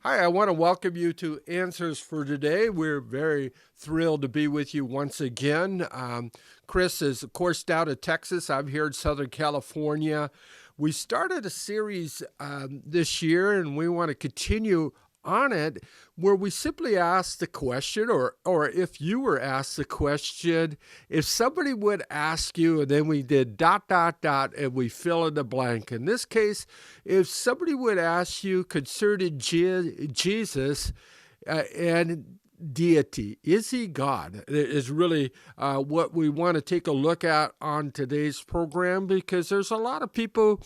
Hi, I want to welcome you to Answers for Today. We're very thrilled to be with you once again. Chris is, of course, down in Texas. I'm here in Southern California. We started a series this year, and we want to continue on it where we simply ask the question, or if you were asked the question, if somebody would ask you, and then we did ... and we fill in the blank. In this case, if somebody would ask you concerning Jesus and deity, is he God? Is really what we want to take a look at on today's program, because there's a lot of people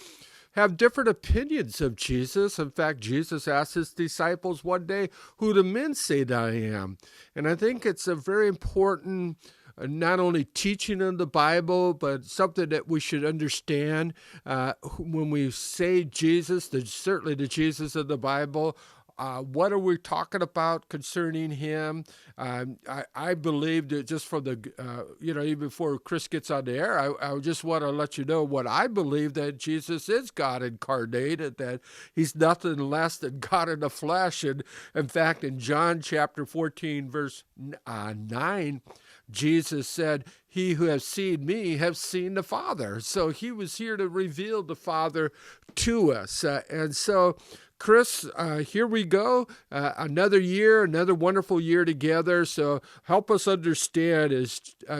have different opinions of Jesus. In fact, Jesus asked his disciples one day, "Who do men say that I am?" And I think it's a very important not only teaching in the Bible, but something that we should understand when we say Jesus, certainly the Jesus of the Bible. What are we talking about concerning him? I believe that just from the, even before Chris gets on the air, I just want to let you know what I believe, that Jesus is God incarnated, that he's nothing less than God in the flesh. And in fact, in John chapter 14, verse 9, Jesus said, "He who has seen me has seen the Father." So he was here to reveal the Father to us. And so, Chris, here we go. Another year, another wonderful year together. So help us understand is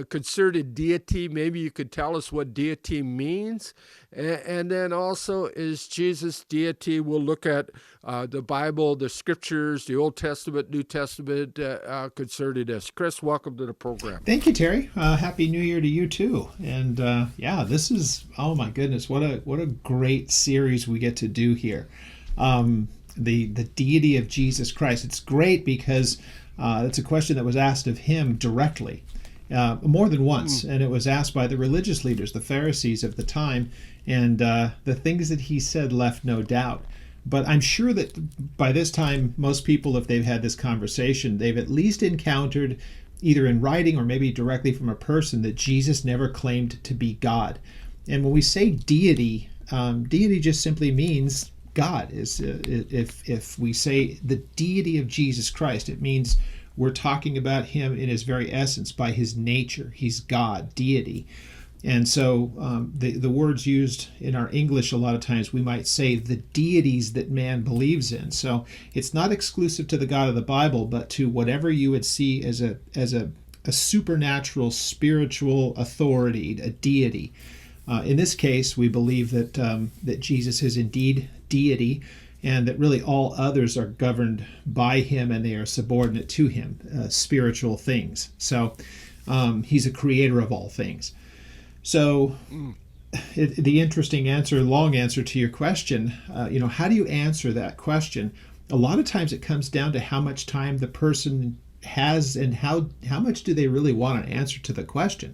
concerning deity. Maybe you could tell us what deity means. And then also, is Jesus deity? We'll look at the Bible, the scriptures, the Old Testament, New Testament concerning this. Chris, welcome to the program. Thank you, Terry. Happy New Year to you too. And this is, oh my goodness, what a great series we get to do here. The deity of Jesus Christ. It's great because it's a question that was asked of him directly, more than once, and it was asked by the religious leaders, the Pharisees of the time, and the things that he said left no doubt. But I'm sure that by this time, most people, if they've had this conversation, they've at least encountered, either in writing or maybe directly from a person, that Jesus never claimed to be God. And when we say deity, deity just simply means God. If we say the deity of Jesus Christ, it means we're talking about him in his very essence, by his nature. He's God, deity. And so the words used in our English, a lot of times we might say the deities that man believes in. So it's not exclusive to the God of the Bible, but to whatever you would see as a supernatural, spiritual authority, a deity. In this case, we believe that Jesus is indeed deity, and that really all others are governed by him and they are subordinate to him, spiritual things. So he's a creator of all things. So the interesting answer, long answer to your question, how do you answer that question? A lot of times it comes down to how much time the person has and how much do they really want an answer to the question.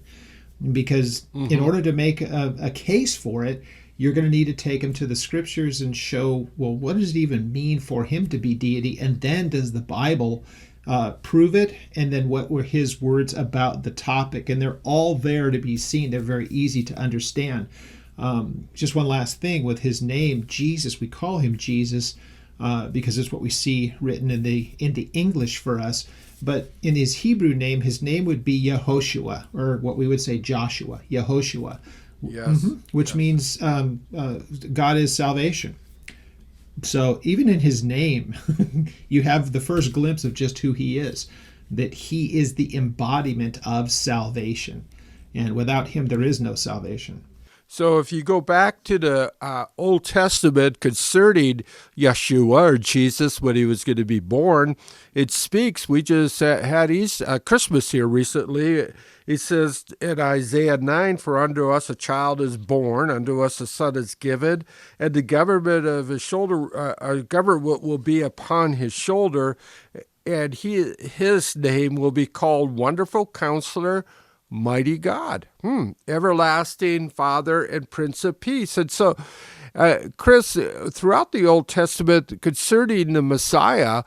Because in order to make a case for it, you're going to need to take him to the scriptures and show, well, what does it even mean for him to be deity? And then does the Bible prove it? And then what were his words about the topic? And they're all there to be seen. They're very easy to understand. Just one last thing with his name, Jesus, we call him Jesus because it's what we see written in the English for us. But in his Hebrew name, his name would be Yehoshua, or what we would say Joshua, Yehoshua. Yes. Which means God is salvation. So even in his name, you have the first glimpse of just who he is, that he is the embodiment of salvation. And without him, there is no salvation. So if you go back to the Old Testament concerning Yeshua, or Jesus, when he was going to be born, it speaks, we just had Christmas here recently. It says in Isaiah 9, "For unto us a child is born, unto us a son is given, and the government of his shoulder, government will be upon his shoulder, and his name will be called Wonderful Counselor, Mighty God, Everlasting Father, and Prince of Peace." And so, Chris, throughout the Old Testament concerning the Messiah,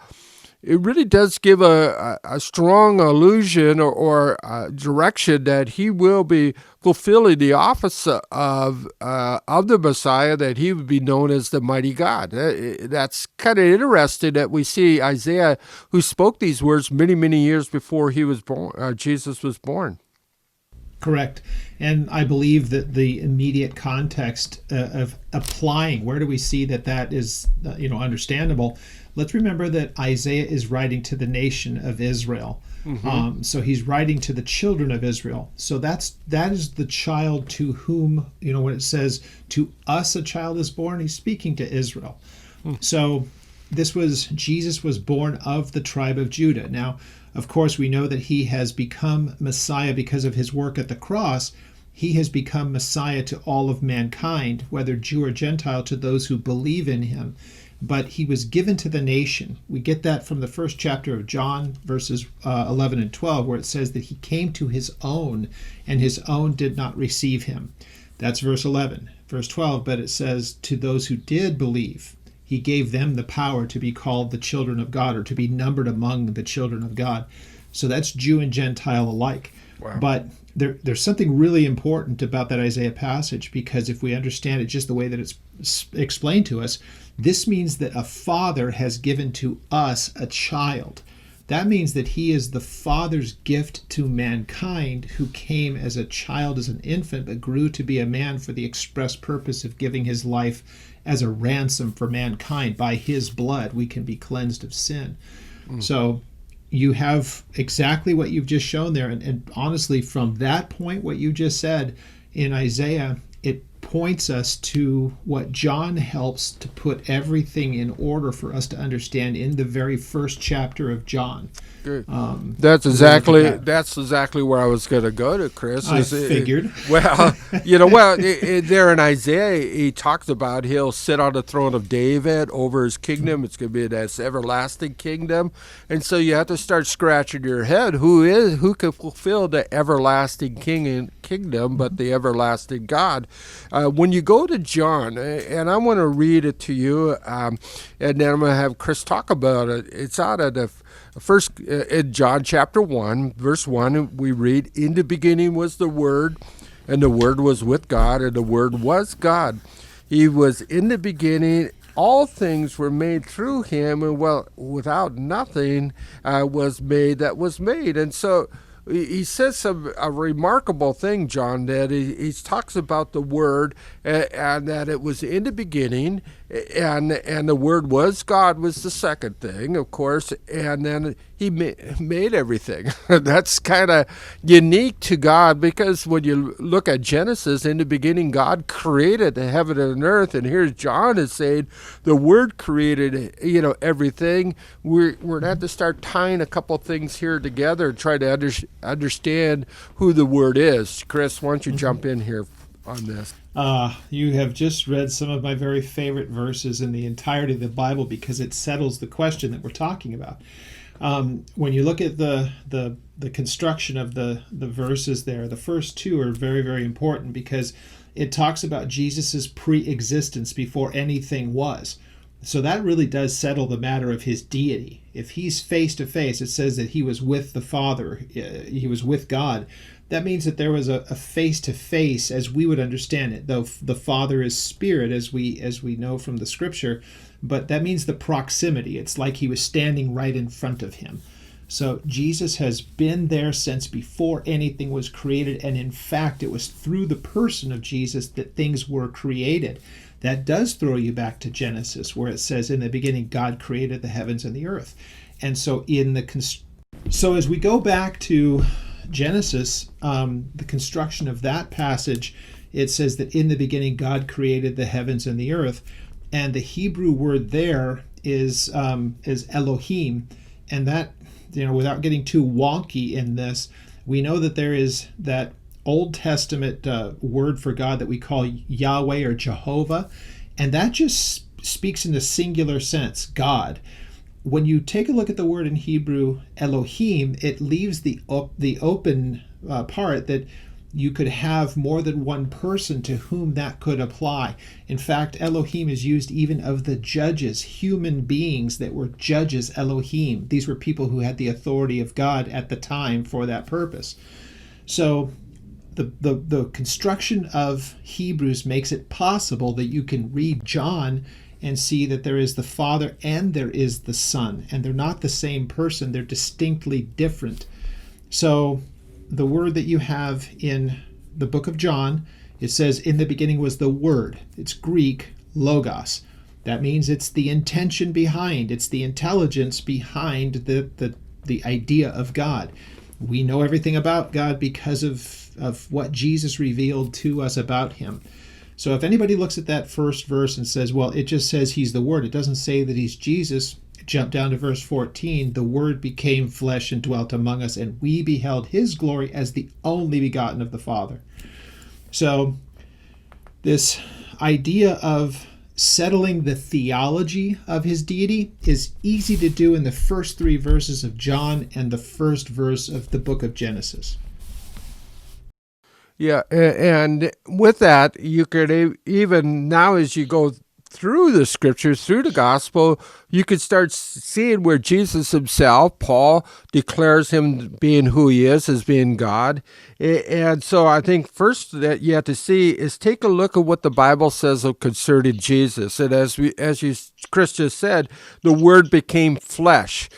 it really does give a strong allusion or direction that he will be fulfilling the office of the Messiah, that he would be known as the mighty God. That's kind of interesting that we see Isaiah, who spoke these words many, many years before he was born. Jesus was born. Correct. And I believe that the immediate context of applying, where do we see that is, understandable? Let's remember that Isaiah is writing to the nation of Israel. Mm-hmm. So he's writing to the children of Israel. So that is the child to whom, when it says, to us a child is born, he's speaking to Israel. Mm. So Jesus was born of the tribe of Judah. Now, of course, we know that he has become Messiah because of his work at the cross. He has become Messiah to all of mankind, whether Jew or Gentile, to those who believe in him. But he was given to the nation. We get that from the first chapter of John, verses 11 and 12, where it says that he came to his own, and his own did not receive him. That's verse 11. Verse 12, but it says, to those who did believe, he gave them the power to be called the children of God, or to be numbered among the children of God. So that's Jew and Gentile alike. Wow. But there's something really important about that Isaiah passage, because if we understand it just the way that it's explained to us, this means that a father has given to us a child. That means that he is the Father's gift to mankind, who came as a child, as an infant, but grew to be a man for the express purpose of giving his life as a ransom for mankind. By his blood, we can be cleansed of sin. Mm. So you have exactly what you've just shown there. And honestly, from that point, what you just said in Isaiah, it points us to what John helps to put everything in order for us to understand in the very first chapter of John. That's exactly where I was going to go to, Chris. I figured. There in Isaiah, he talks about he'll sit on the throne of David over his kingdom. It's going to be this everlasting kingdom. And so you have to start scratching your head. Who can fulfill the everlasting kingdom but the everlasting God? When you go to John, and I want to read it to you, and then I'm going to have Chris talk about it. It's out of the first, in John chapter 1, verse 1, we read, in the beginning was the Word, and the Word was with God, and the Word was God. He was in the beginning. All things were made through him, and without nothing was made that was made. And so he says a remarkable thing, John, that he talks about the Word, and that it was in the beginning, and the Word was God was the second thing, of course, and then he made everything. That's kind of unique to God, because when you look at Genesis, in the beginning God created the heaven and earth, and here's John is saying the Word created everything. We're going to have to start tying a couple things here together and try to understand who the Word is. Chris, why don't you jump in here on this? You have just read some of my very favorite verses in the entirety of the Bible, because it settles the question that we're talking about. When you look at the construction of the verses there, the first two are very, very important, because it talks about Jesus's pre-existence before anything was. So that really does settle the matter of his deity. If he's face to face, it says that he was with the Father, he was with God. That means that there was a face-to-face as we would understand it, though the Father is spirit, as we know from the Scripture, but that means the proximity. It's like he was standing right in front of him. So Jesus has been there since before anything was created, and in fact, it was through the person of Jesus that things were created. That does throw you back to Genesis, where it says, in the beginning, God created the heavens and the earth. And so so as we go back to Genesis, the construction of that passage, it says that in the beginning God created the heavens and the earth, and the Hebrew word there is Elohim, and that, without getting too wonky in this, we know that there is that Old Testament word for God that we call Yahweh or Jehovah, and that just speaks in the singular sense, God. When you take a look at the word in Hebrew, Elohim, it leaves the open part that you could have more than one person to whom that could apply. In fact, Elohim is used even of the judges, human beings that were judges, Elohim. These were people who had the authority of God at the time for that purpose. So the construction of Hebrews makes it possible that you can read John and see that there is the Father and there is the Son, and they're not the same person, they're distinctly different. So the word that you have in the book of John, it says, in the beginning was the Word. It's Greek, logos. That means it's the intention behind, it's the intelligence behind the idea of God. We know everything about God because of what Jesus revealed to us about him. So if anybody looks at that first verse and says, well, it just says he's the Word, it doesn't say that he's Jesus, jump down to verse 14, the Word became flesh and dwelt among us, and we beheld his glory as the only begotten of the Father. So this idea of settling the theology of his deity is easy to do in the first 3 verses of John and the first verse of the book of Genesis. Yeah, and with that, you could even now, as you go through the scriptures, through the gospel, you could start seeing where Jesus himself, Paul, declares him being who he is, as being God. And so I think first that you have to see is take a look at what the Bible says concerning Jesus. And as Chris just said, the Word became flesh.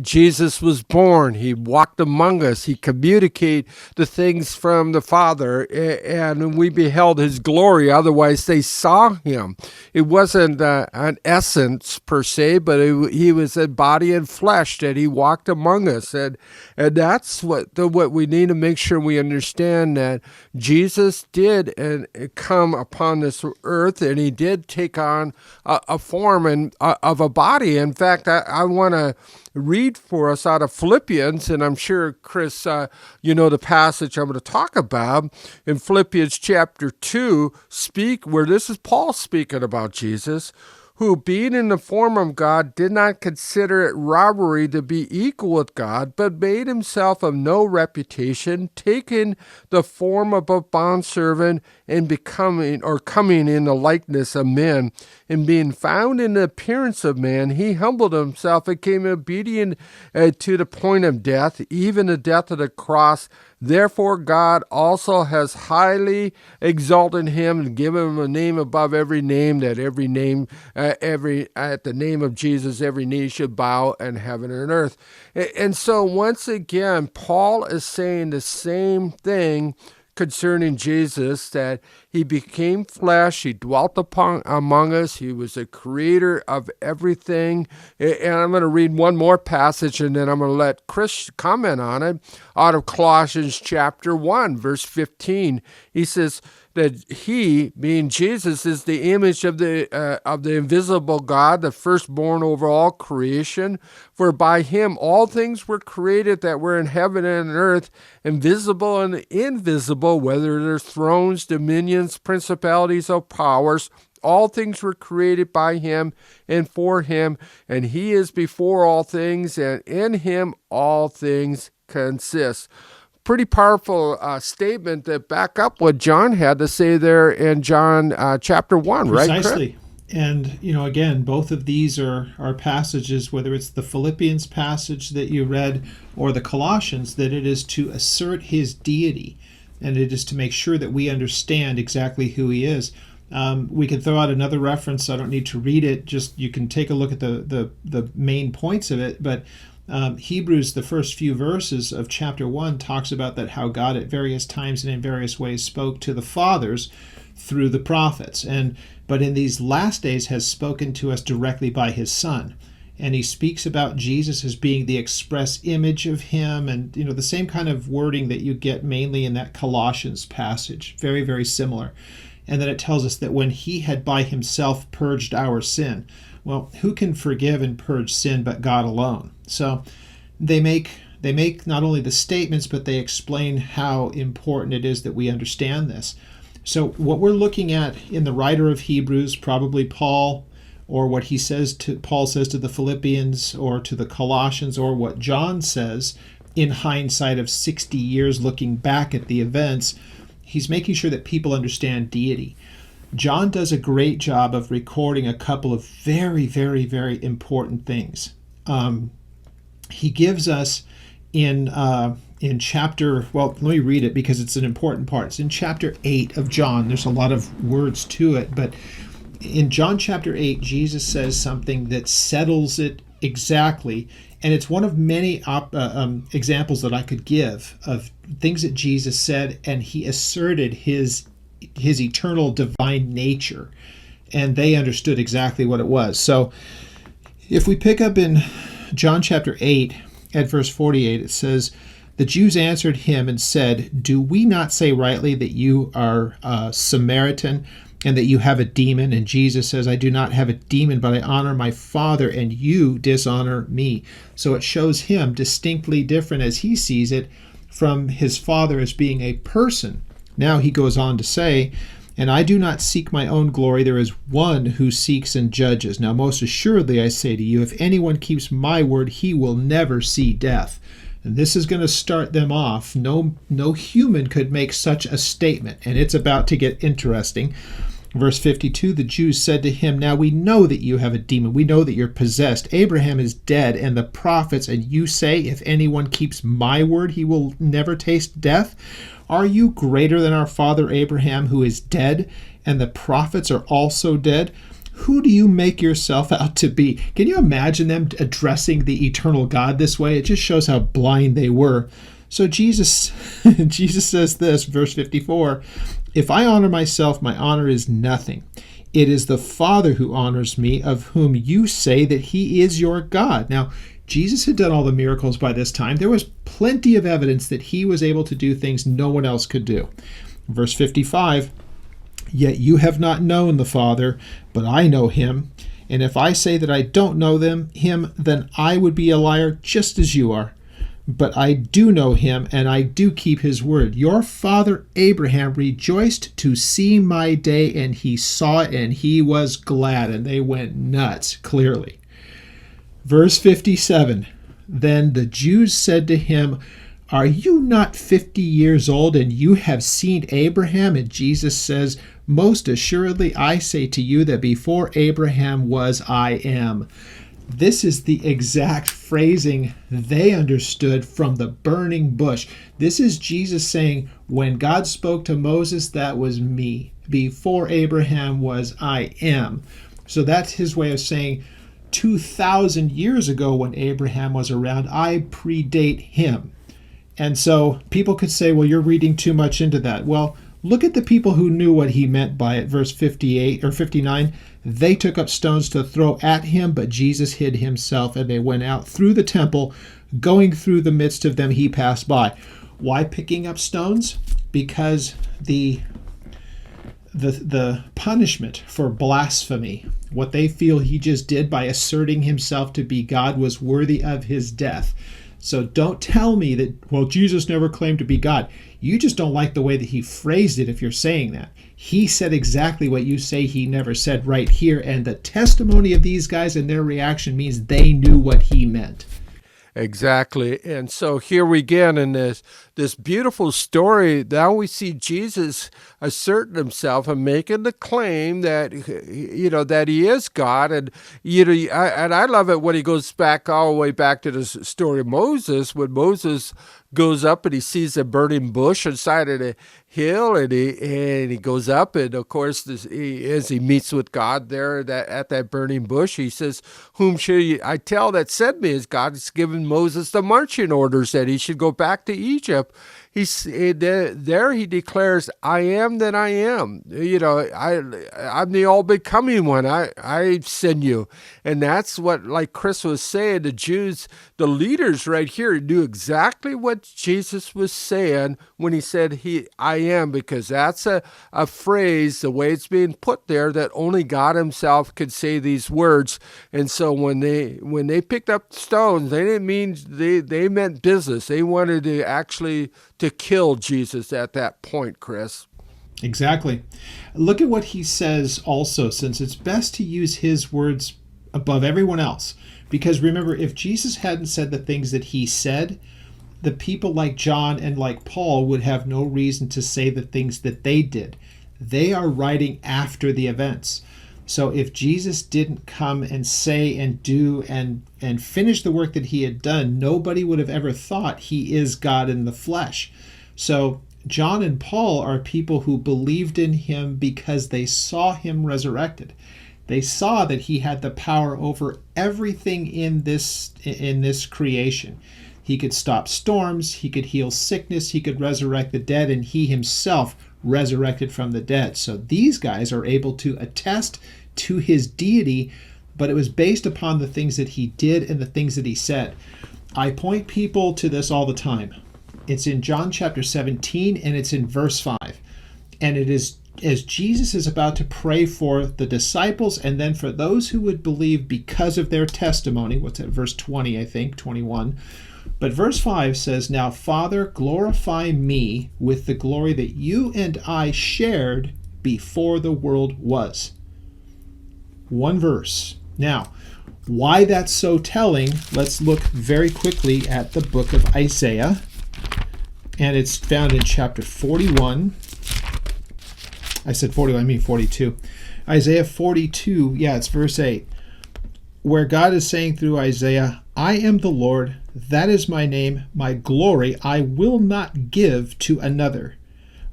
Jesus was born. He walked among us. He communicated the things from the Father, and we beheld his glory. Otherwise, they saw him. It wasn't an essence per se, but he was a body and flesh that he walked among us. And that's what we need to make sure we understand, that Jesus did come upon this earth, and he did take on a form of a body. In fact, I want to read for us out of Philippians, and I'm sure, Chris, you know the passage I'm going to talk about in Philippians chapter 2, where this is Paul speaking about Jesus, who, being in the form of God, did not consider it robbery to be equal with God, but made himself of no reputation, taking the form of a bondservant and coming in the likeness of men. And being found in the appearance of man, he humbled himself and became obedient to the point of death, even the death of the cross. Therefore God also has highly exalted him and given him a name above every name, that every name, at the name of Jesus, every knee should bow in heaven and earth. And so once again, Paul is saying the same thing concerning Jesus, that he became flesh, he dwelt among us, he was a creator of everything. And I'm going to read one more passage, and then I'm going to let Chris comment on it, out of Colossians chapter 1, verse 15. He says that he, being Jesus, is the image of the invisible God, the firstborn over all creation. For by him all things were created that were in heaven and earth, invisible and invisible, whether they're thrones, dominions, principalities, or powers. All things were created by him and for him, and he is before all things, and in him all things consist. Pretty powerful statement that back up what John had to say there in John chapter 1, right, Chris? Precisely. And, again, both of these are passages, whether it's the Philippians passage that you read or the Colossians, that it is to assert his deity, and it is to make sure that we understand exactly who he is. We can throw out another reference. I don't need to read it. Just you can take a look at the main points of it. But Hebrews, the first few verses of chapter 1, talks about that how God at various times and in various ways spoke to the fathers through the prophets, but in these last days has spoken to us directly by his Son. And he speaks about Jesus as being the express image of him, and the same kind of wording that you get mainly in that Colossians passage, very, very similar. And then it tells us that when he had by himself purged our sin. Well, who can forgive and purge sin but God alone? So they make not only the statements, but they explain how important it is that we understand this. So what we're looking at in the writer of Hebrews, probably Paul, or what Paul says to the Philippians or to the Colossians, or what John says in hindsight of 60 years looking back at the events, he's making sure that people understand deity. John does a great job of recording a couple of very, very, very important things. He gives us in chapter, well, let me read it because it's an important part. It's in chapter 8 of John. There's a lot of words to it, but in John chapter 8, Jesus says something that settles it exactly, and it's one of many examples that I could give of things that Jesus said, and he asserted his eternal divine nature, and they understood exactly what it was. So if we pick up in John chapter 8 at verse 48, it says, "The Jews answered him and said, 'Do we not say rightly that you are a Samaritan and that you have a demon?' And Jesus says, 'I do not have a demon, but I honor my Father, and you dishonor me.'" So it shows him distinctly different as he sees it from his Father as being a person. Now he goes on to say, "And I do not seek my own glory. There is one who seeks and judges. Now most assuredly I say to you, if anyone keeps my word, he will never see death." And this is going to start them off. No human could make such a statement, and it's about to get interesting. Verse 52, "The Jews said to him, 'Now we know that you have a demon. We know that you're possessed. Abraham is dead, and the prophets, and you say, if anyone keeps my word, he will never taste death. Are you greater than our father Abraham, who is dead, and the prophets are also dead? Who do you make yourself out to be?'" Can you imagine them addressing the eternal God this way? It just shows how blind they were. So Jesus says this, verse 54, "If I honor myself, my honor is nothing. It is the Father who honors me, of whom you say that he is your God." Now, Jesus had done all the miracles by this time. There was plenty of evidence that he was able to do things no one else could do. Verse 55, "Yet you have not known the Father, but I know him. And if I say that I don't know him, then I would be a liar just as you are. But I do know him, and I do keep his word. Your father Abraham rejoiced to see my day, and he saw it, and he was glad." And they went nuts, clearly. Verse 57, "Then the Jews said to him, 'Are you not 50 years old, and you have seen Abraham?' And Jesus says, 'Most assuredly I say to you that before Abraham was, I am.'" This is the exact phrasing they understood from the burning bush. This is Jesus saying, when God spoke to Moses, that was me. Before Abraham was, I am. So that's his way of saying, 2,000 years ago when Abraham was around, I predate him. And so people could say, well, you're reading too much into that. Well, look at the people who knew what he meant by it. Verse 58 or 59, "They took up stones to throw at him, but Jesus hid himself, and they went out through the temple. Going through the midst of them, he passed by." Why picking up stones? Because the punishment for blasphemy, what they feel he just did by asserting himself to be God, was worthy of his death. So don't tell me that, well, Jesus never claimed to be God. You just don't like the way that he phrased it if you're saying that. He said exactly what you say he never said right here, and the testimony of these guys and their reaction means they knew what he meant. Exactly. And so here we get in this beautiful story. Now we see Jesus asserting himself and making the claim that, that he is God. And, I love it when he goes back all the way back to the story of Moses, when Moses goes up and he sees a burning bush inside of the hill, and he goes up, and of course as he meets with God there at that burning bush, he says, "Whom should I tell that sent me?" As God's given Moses the marching orders that he should go back to Egypt. There he declares, "I am that I am." I'm the all-becoming one. I send you. And that's what, like Chris was saying, the Jews, the leaders right here, knew exactly what Jesus was saying when he said, I am, because that's a phrase, the way it's being put there, that only God himself could say these words. And so when they picked up stones, they didn't mean, they meant business. They wanted to actually to kill Jesus at that point, Chris. Exactly. Look at what he says also, since it's best to use his words above everyone else. Because remember, if Jesus hadn't said the things that he said, the people like John and like Paul would have no reason to say the things that they did. They are writing after the events. So if Jesus didn't come and say and do and finish the work that he had done, nobody would have ever thought he is God in the flesh. So John and Paul are people who believed in him because they saw him resurrected. They saw that he had the power over everything in this creation. He could stop storms, he could heal sickness, he could resurrect the dead, and he himself resurrected from the dead. So these guys are able to attest to his deity, but it was based upon the things that he did and the things that he said. I point people to this all the time. It's in John chapter 17, and it's in verse 5. And it is as Jesus is about to pray for the disciples and then for those who would believe because of their testimony. What's that? Verse 20, I think, 21. But verse 5 says, "Now, Father, glorify me with the glory that you and I shared before the world was." One verse. Now, why that's so telling, let's look very quickly at the book of Isaiah. And it's found in chapter 41. I said 41, I mean 42. Isaiah 42, yeah, it's verse 8, where God is saying through Isaiah, "I am the Lord, that is my name, my glory I will not give to another,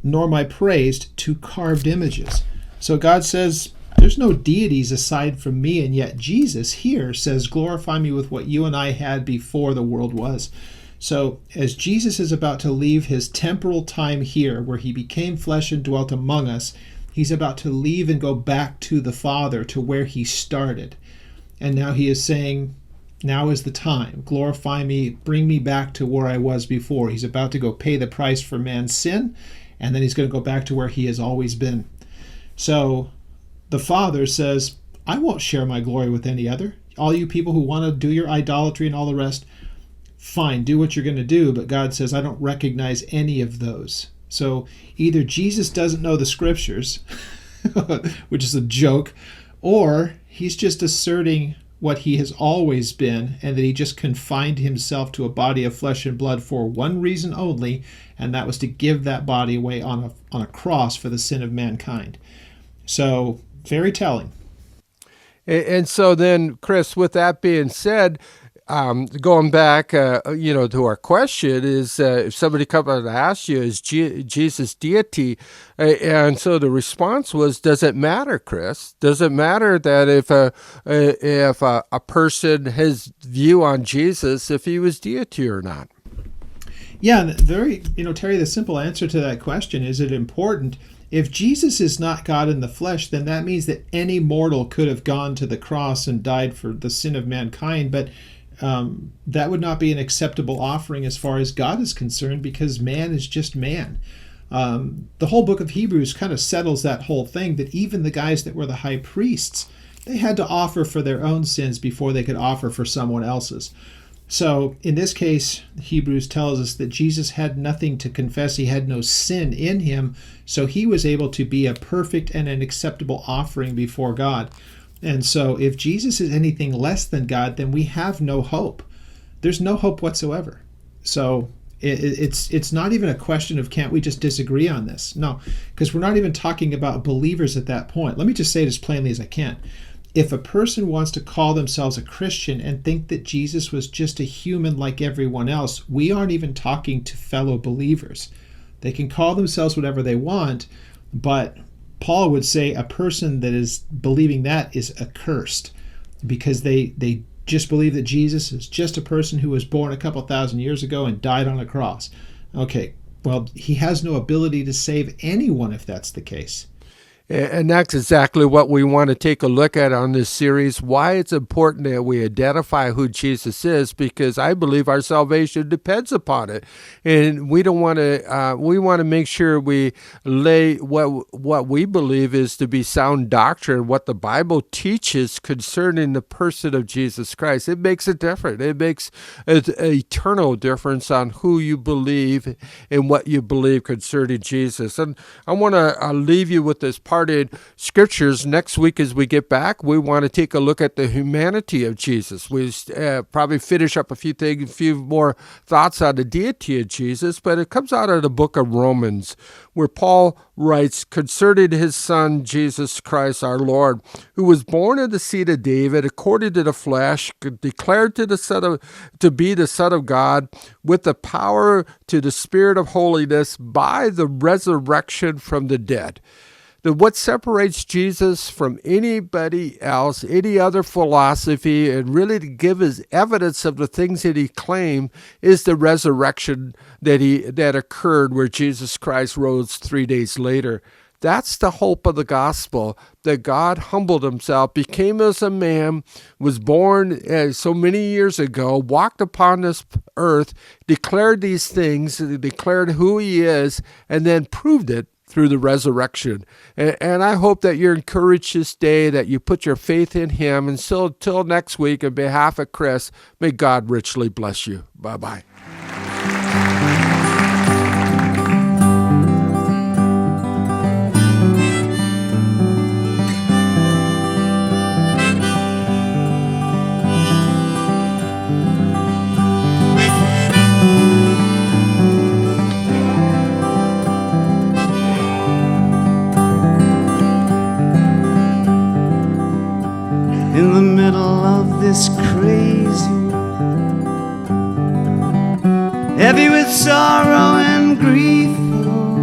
nor my praise to carved images." So God says, there's no deities aside from me, and yet Jesus here says, glorify me with what you and I had before the world was. So as Jesus is about to leave his temporal time here, where he became flesh and dwelt among us, he's about to leave and go back to the Father, to where he started. And now he is saying, now is the time. Glorify me, bring me back to where I was before. He's about to go pay the price for man's sin, and then he's going to go back to where he has always been. So the Father says, I won't share my glory with any other. All you people who want to do your idolatry and all the rest, fine, do what you're going to do. But God says, I don't recognize any of those. So either Jesus doesn't know the scriptures, which is a joke, or he's just asserting what he has always been, and that he just confined himself to a body of flesh and blood for one reason only, and that was to give that body away on a cross for the sin of mankind. So very telling. And so then, Chris, with that being said, going back, to our question is, if somebody comes and asks you, is Jesus deity? And so the response was, does it matter, Chris? Does it matter that if a person, his view on Jesus, if he was deity or not? Yeah, very, Terry, the simple answer to that question, is it important? If Jesus is not God in the flesh, then that means that any mortal could have gone to the cross and died for the sin of mankind, but that would not be an acceptable offering as far as God is concerned, because man is just man. The whole book of Hebrews kind of settles that whole thing, that even the guys that were the high priests, they had to offer for their own sins before they could offer for someone else's. So in this case, Hebrews tells us that Jesus had nothing to confess. He had no sin in him, so he was able to be a perfect and an acceptable offering before God. And so if Jesus is anything less than God, then we have no hope. There's no hope whatsoever. So it's not even a question of, can't we just disagree on this? No, because we're not even talking about believers at that point. Let me just say it as plainly as I can. If a person wants to call themselves a Christian and think that Jesus was just a human like everyone else, we aren't even talking to fellow believers. They can call themselves whatever they want, but Paul would say a person that is believing that is accursed, because they just believe that Jesus is just a person who was born a couple thousand years ago and died on a cross. Okay, well, he has no ability to save anyone if that's the case. And that's exactly what we want to take a look at on this series, why it's important that we identify who Jesus is, because I believe our salvation depends upon it. And we don't want to, we want to make sure we lay what we believe is to be sound doctrine, what the Bible teaches concerning the person of Jesus Christ. It makes a difference. It makes an eternal difference on who you believe and what you believe concerning Jesus. And I want to leave you with this part two-parted scriptures. Next week as we get back, we want to take a look at the humanity of Jesus. We probably finish up a few more thoughts on the deity of Jesus, but it comes out of the book of Romans, where Paul writes concerning his son, Jesus Christ, our Lord, who was born of the seed of David, according to the flesh, declared to be the Son of God, with the power to the Spirit of holiness by the resurrection from the dead. What separates Jesus from anybody else, any other philosophy, and really to give us evidence of the things that he claimed, is the resurrection that occurred where Jesus Christ rose 3 days later. That's the hope of the gospel, that God humbled himself, became as a man, was born so many years ago, walked upon this earth, declared these things, declared who he is, and then proved it through the resurrection. And I hope that you're encouraged this day, that you put your faith in him. And so until next week, on behalf of Chris, may God richly bless you. Bye-bye. In the middle of this crazy world, heavy with sorrow and grief, oh,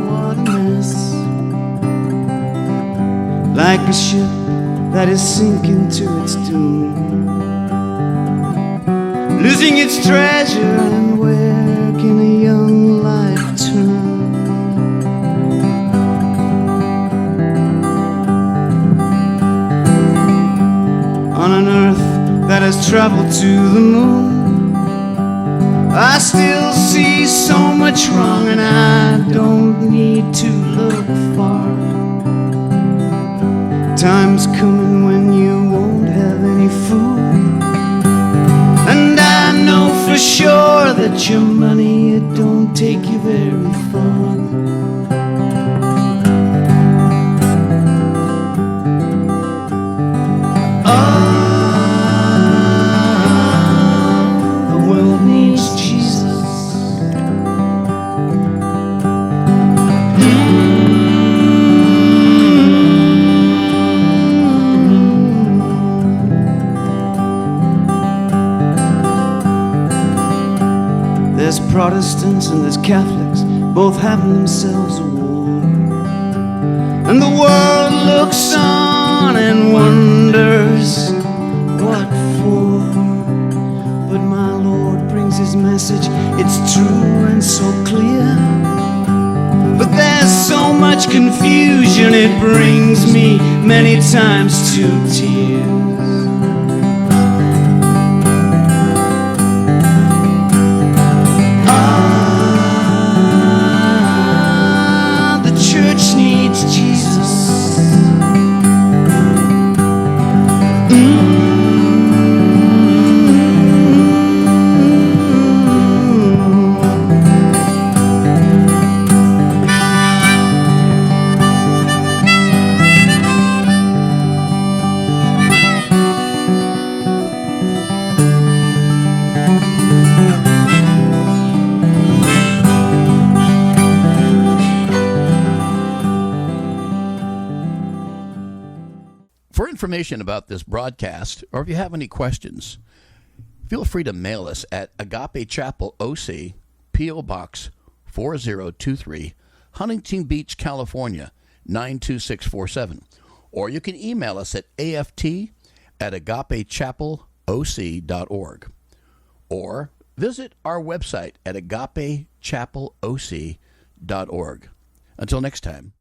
what a mess. Like a ship that is sinking to its doom, losing its treasure, and where can a young life turn? On an earth that has traveled to the moon, I still see so much wrong, and I don't need to look far. Time's coming when you won't have any food, and I know for sure that your money, it don't take you very far. There's Protestants and there's Catholics, both having themselves a war. And the world looks on and wonders what for. But my Lord brings his message, it's true and so clear. But there's so much confusion, it brings me many times to tears. For information about this broadcast, or if you have any questions, feel free to mail us at Agape Chapel OC, P.O. Box 4023, Huntington Beach, California, 92647. Or you can email us at aft@agapechapelOC.org. Or visit our website at agapechapelOC.org. Until next time.